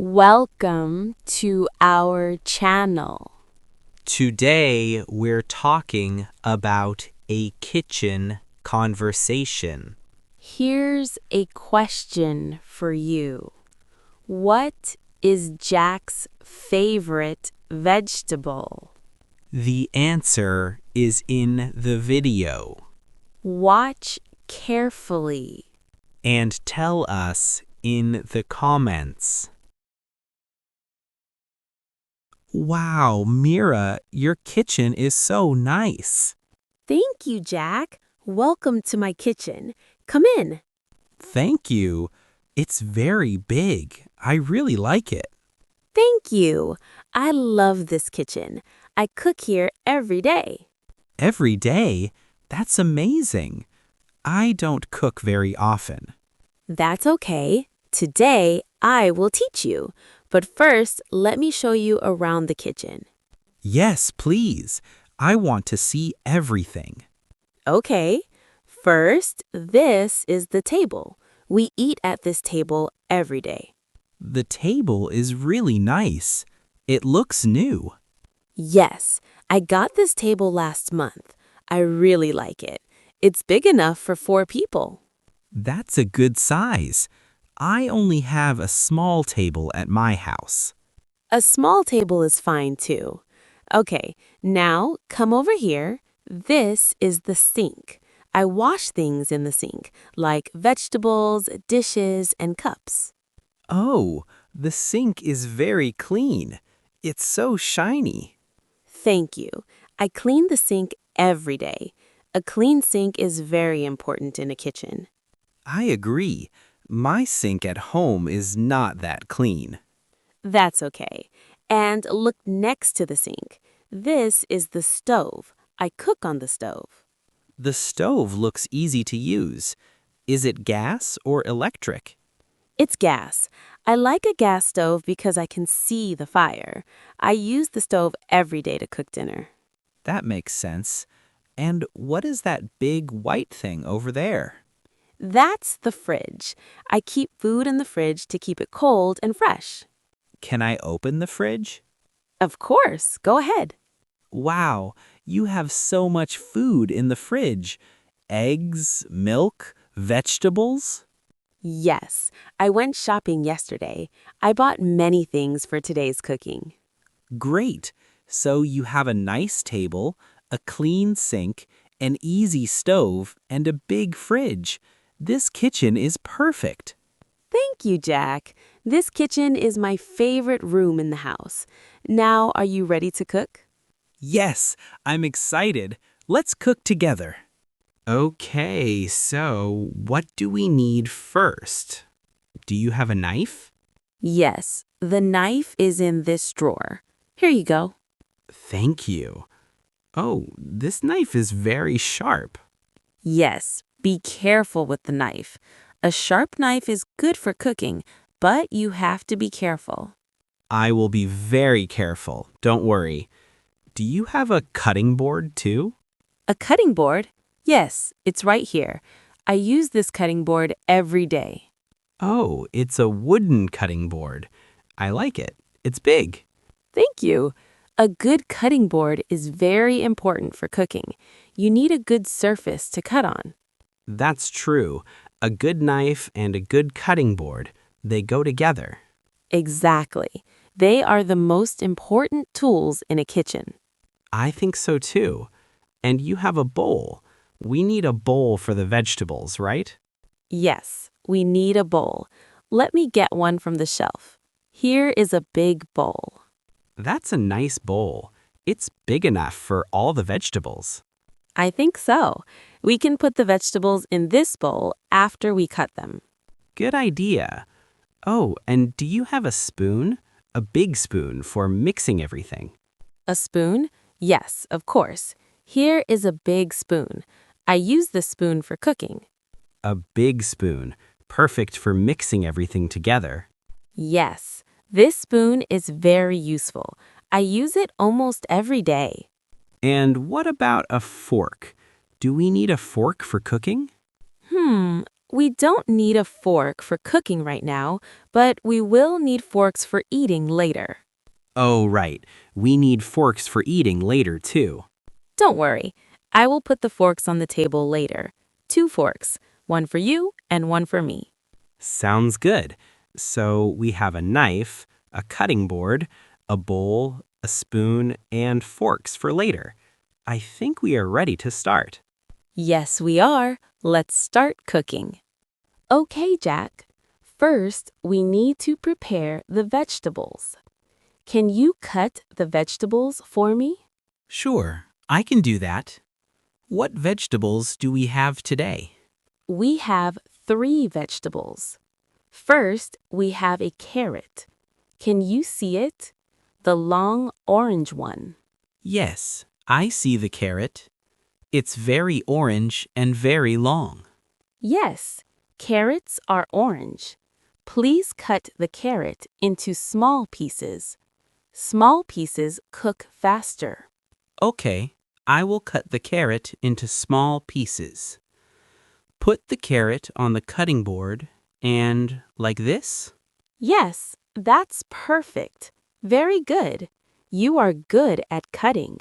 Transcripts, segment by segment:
Welcome to our channel. Today we're talking about a kitchen conversation. Here's a question for you. What is Jack's favorite vegetable? The answer is in the video. Watch carefully. And tell us in the comments. Wow, Mira, your kitchen is so nice. Thank you, Jack. Welcome to my kitchen. Come in. Thank you. It's very big. I really like it. Thank you. I love this kitchen. I cook here every day. Every day? That's amazing. I don't cook very often. That's okay. Today, I will teach you. But first, let me show you around the kitchen. Yes, please. I want to see everything. Okay. First, this is the table. We eat at this table every day. The table is really nice. It looks new. Yes, I got this table last month. I really like it. It's big enough for 4 people. That's a good size. I only have a small table at my house. A small table is fine too. Okay, now come over here. This is the sink. I wash things in the sink, like vegetables, dishes, and cups. Oh, the sink is very clean. It's so shiny. Thank you. I clean the sink every day. A clean sink is very important in a kitchen. I agree. My sink at home is not that clean. That's okay. And look next to the sink. This is the stove. I cook on the stove. The stove looks easy to use. Is it gas or electric? It's gas. I like a gas stove because I can see the fire. I use the stove every day to cook dinner. That makes sense. And what is that big white thing over there? That's the fridge. I keep food in the fridge to keep it cold and fresh. Can I open the fridge? Of course, go ahead. Wow, you have so much food in the fridge. Eggs, milk, vegetables. Yes, I went shopping yesterday. I bought many things for today's cooking. Great. So you have a nice table, a clean sink, an easy stove, and a big fridge. This kitchen is perfect. Thank you, Jack. This kitchen is my favorite room in the house. Now, are you ready to cook? Yes, I'm excited. Let's cook together. Okay, so what do we need first? Do you have a knife? Yes, the knife is in this drawer. Here you go. Thank you. Oh, this knife is very sharp. Yes, be careful with the knife. A sharp knife is good for cooking, but you have to be careful. I will be very careful, don't worry. Do you have a cutting board too? A cutting board? Yes, it's right here. I use this cutting board every day. Oh, it's a wooden cutting board. I like it. It's big. Thank you. A good cutting board is very important for cooking. You need a good surface to cut on. That's true. A good knife and a good cutting board, they go together. Exactly. They are the most important tools in a kitchen. I think so too. And you have a bowl. We need a bowl for the vegetables, right? Yes, we need a bowl. Let me get one from the shelf. Here is a big bowl. That's a nice bowl. It's big enough for all the vegetables. I think so. We can put the vegetables in this bowl after we cut them. Good idea. Oh, and do you have a spoon? A big spoon for mixing everything. A spoon? Yes, of course. Here is a big spoon. I use the spoon for cooking. A big spoon, perfect for mixing everything together. Yes, this spoon is very useful. I use it almost every day. And what about a fork? Do we need a fork for cooking? We don't need a fork for cooking right now, but we will need forks for eating later. Oh, right. We need forks for eating later, too. Don't worry, I will put the forks on the table later. 2 forks, one for you and one for me. Sounds good. So we have a knife, a cutting board, a bowl, a spoon, and forks for later. I think we are ready to start. Yes, we are. Let's start cooking. Okay, Jack. First, we need to prepare the vegetables. Can you cut the vegetables for me? Sure, I can do that. What vegetables do we have today? We have 3 vegetables. First, we have a carrot. Can you see it? The long orange one. Yes, I see the carrot. It's very orange and very long. Yes, carrots are orange. Please cut the carrot into small pieces. Small pieces cook faster. Okay, I will cut the carrot into small pieces. Put the carrot on the cutting board and like this? Yes, that's perfect. Very good. You are good at cutting.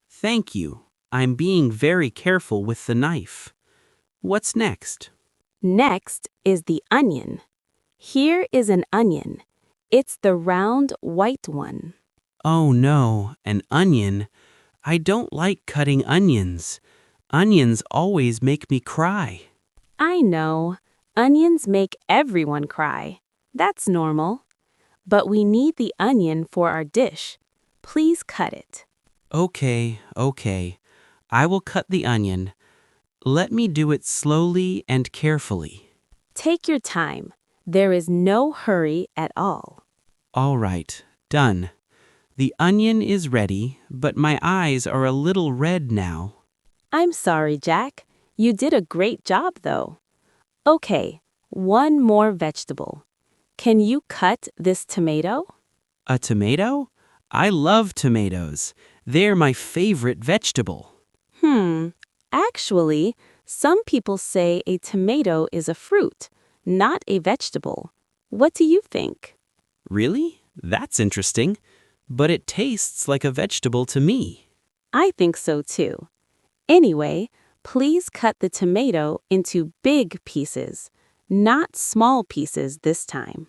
Thank you. I'm being very careful with the knife. What's next? Next is the onion. Here is an onion. It's the round white one. Oh no, an onion. I don't like cutting onions. Onions always make me cry. I know. Onions make everyone cry. That's normal. But we need the onion for our dish. Please cut it. Okay. I will cut the onion. Let me do it slowly and carefully. Take your time. There is no hurry at all. All right, done. The onion is ready, but my eyes are a little red now. I'm sorry, Jack. You did a great job, though. Okay, one more vegetable. Can you cut this tomato? A tomato? I love tomatoes. They're my favorite vegetable. Actually, some people say a tomato is a fruit, not a vegetable. What do you think? Really? That's interesting. But it tastes like a vegetable to me. I think so too. Anyway, please cut the tomato into big pieces, not small pieces this time.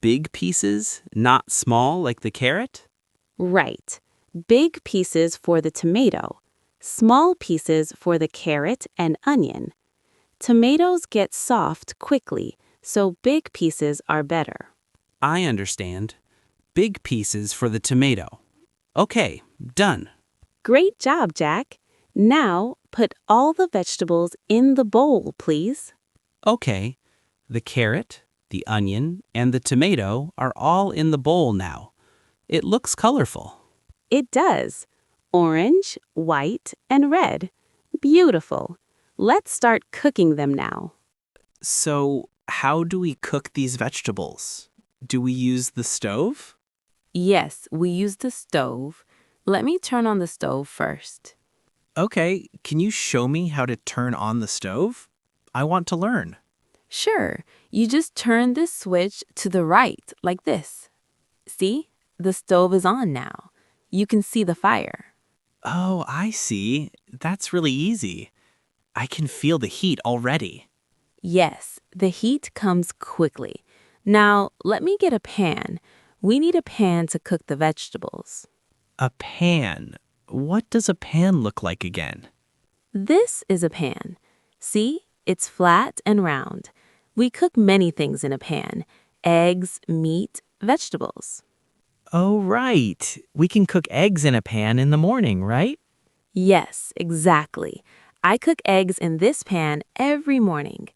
Big pieces, not small like the carrot? Right. Big pieces for the tomato, small pieces for the carrot and onion. Tomatoes get soft quickly, so big pieces are better. I understand. Big pieces for the tomato. Okay, done. Great job, Jack. Now, put all the vegetables in the bowl, please. Okay, the carrot, the onion, and the tomato are all in the bowl now. It looks colorful. It does. Orange, white, and red. Beautiful. Let's start cooking them now. So, how do we cook these vegetables? Do we use the stove? Yes, we use the stove. Let me turn on the stove first. Okay, can you show me how to turn on the stove? I want to learn. Sure, you just turn this switch to the right, like this. See? The stove is on now. You can see the fire. Oh, I see. That's really easy. I can feel the heat already. Yes, the heat comes quickly. Now, let me get a pan. We need a pan to cook the vegetables. A pan. What does a pan look like again? This is a pan. See? It's flat and round. We cook many things in a pan: eggs, meat, vegetables. Oh, right. We can cook eggs in a pan in the morning, right? Yes, exactly. I cook eggs in this pan every morning.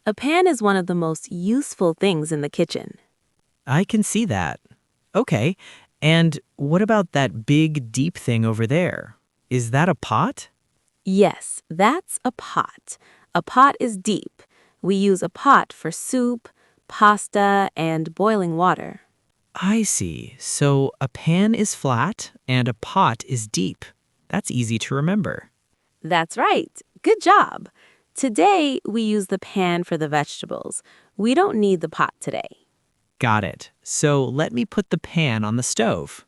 A pan is one of the most useful things in the kitchen. I can see that. Okay. And what about that big, deep thing over there? Is that a pot? Yes, that's a pot. A pot is deep. We use a pot for soup, pasta, and boiling water. I see. So a pan is flat and a pot is deep. That's easy to remember. That's right. Good job. Today, we use the pan for the vegetables. We don't need the pot today. Got it. So let me put the pan on the stove.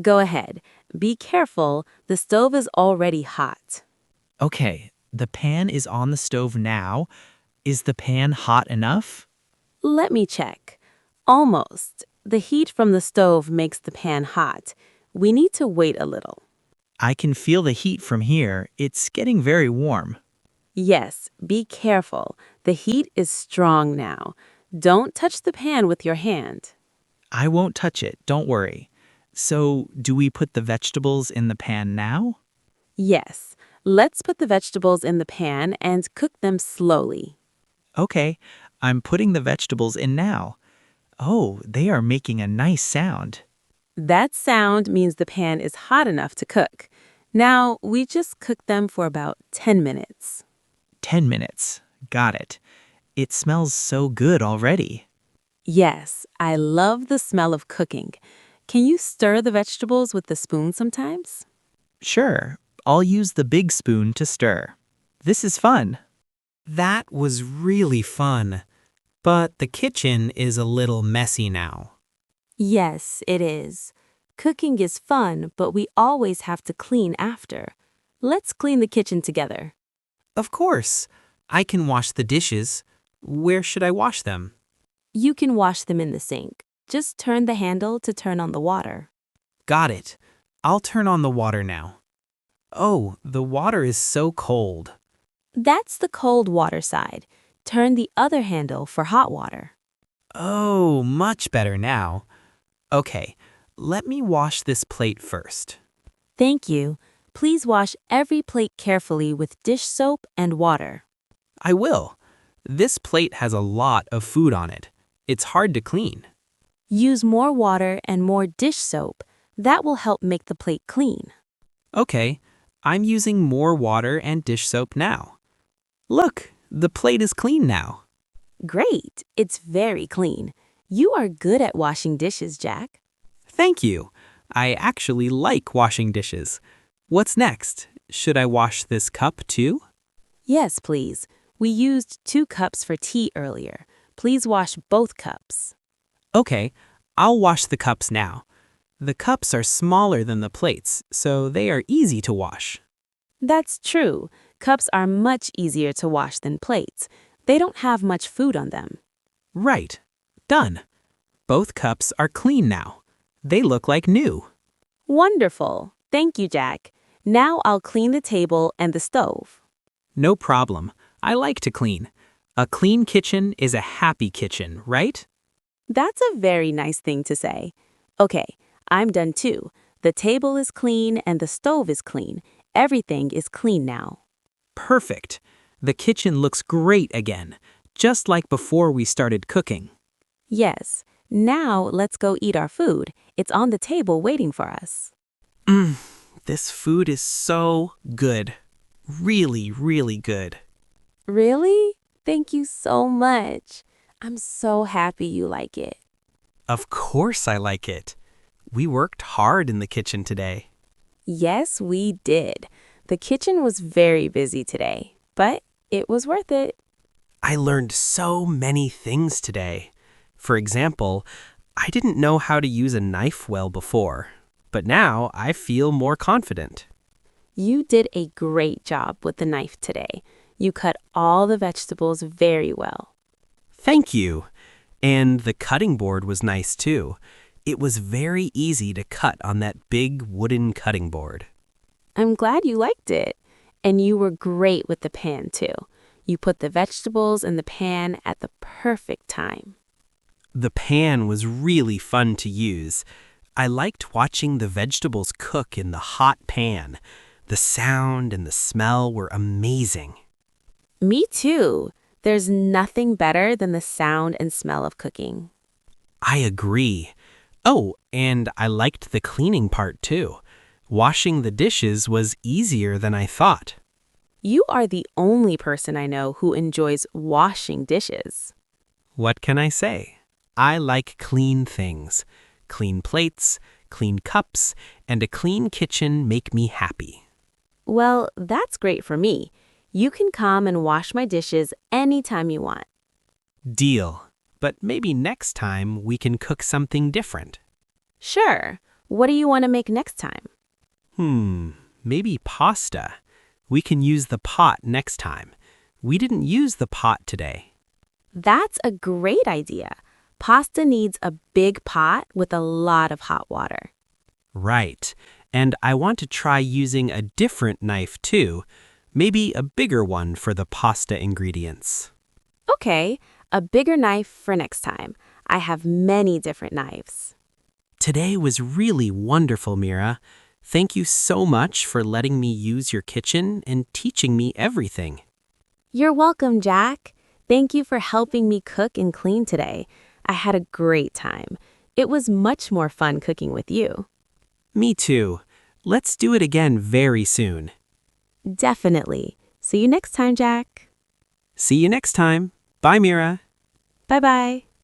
Go ahead. Be careful, the stove is already hot. Okay, the pan is on the stove now. Is the pan hot enough? Let me check. Almost. The heat from the stove makes the pan hot. We need to wait a little. I can feel the heat from here. It's getting very warm. Yes, be careful. The heat is strong now. Don't touch the pan with your hand. I won't touch it, don't worry. So, do we put the vegetables in the pan now? Yes, let's put the vegetables in the pan and cook them slowly. Okay, I'm putting the vegetables in now. Oh, they are making a nice sound. That sound means the pan is hot enough to cook. Now, we just cook them for about 10 minutes. 10 minutes. Got it. It smells so good already. Yes, I love the smell of cooking. Can you stir the vegetables with the spoon sometimes? Sure, I'll use the big spoon to stir. This is fun. That was really fun. But the kitchen is a little messy now. Yes, it is. Cooking is fun, but we always have to clean after. Let's clean the kitchen together. Of course. I can wash the dishes. Where should I wash them? You can wash them in the sink. Just turn the handle to turn on the water. Got it. I'll turn on the water now. Oh, the water is so cold. That's the cold water side. Turn the other handle for hot water. Oh, much better now. Okay, let me wash this plate first. Thank you. Please wash every plate carefully with dish soap and water. I will. This plate has a lot of food on it. It's hard to clean. Use more water and more dish soap. That will help make the plate clean. Okay, I'm using more water and dish soap now. Look, the plate is clean now. Great. It's very clean. You are good at washing dishes, Jack. Thank you. I actually like washing dishes. What's next? Should I wash this cup too? Yes, please. We used 2 cups for tea earlier. Please wash both cups. Okay, I'll wash the cups now. The cups are smaller than the plates, so they are easy to wash. That's true. Cups are much easier to wash than plates. They don't have much food on them. Right. Done. Both cups are clean now. They look like new. Wonderful. Thank you, Jack. Now I'll clean the table and the stove. No problem. I like to clean. A clean kitchen is a happy kitchen, right? That's a very nice thing to say. Okay, I'm done too. The table is clean and the stove is clean. Everything is clean now. Perfect. The kitchen looks great again, just like before we started cooking. Yes. Now let's go eat our food. It's on the table waiting for us. This food is so good. Really, really good. Really? Thank you so much. I'm so happy you like it. Of course I like it. We worked hard in the kitchen today. Yes, we did. The kitchen was very busy today, but it was worth it. I learned so many things today. For example, I didn't know how to use a knife well before, but now I feel more confident. You did a great job with the knife today. You cut all the vegetables very well. Thank you. And the cutting board was nice too. It was very easy to cut on that big wooden cutting board. I'm glad you liked it. And you were great with the pan too. You put the vegetables in the pan at the perfect time. The pan was really fun to use. I liked watching the vegetables cook in the hot pan. The sound and the smell were amazing. Me too. There's nothing better than the sound and smell of cooking. I agree. Oh, and I liked the cleaning part too. Washing the dishes was easier than I thought. You are the only person I know who enjoys washing dishes. What can I say? I like clean things. Clean plates, clean cups, and a clean kitchen make me happy. Well, that's great for me. You can come and wash my dishes anytime you want. Deal. But maybe next time we can cook something different. Sure. What do you want to make next time? Maybe pasta. We can use the pot next time. We didn't use the pot today. That's a great idea. Pasta needs a big pot with a lot of hot water. Right. And I want to try using a different knife too. Maybe a bigger one for the pasta ingredients. Okay, a bigger knife for next time. I have many different knives. Today was really wonderful, Mira. Thank you so much for letting me use your kitchen and teaching me everything. You're welcome, Jack. Thank you for helping me cook and clean today. I had a great time. It was much more fun cooking with you. Me too. Let's do it again very soon. Definitely. See you next time, Jack. See you next time. Bye, Mira. Bye-bye.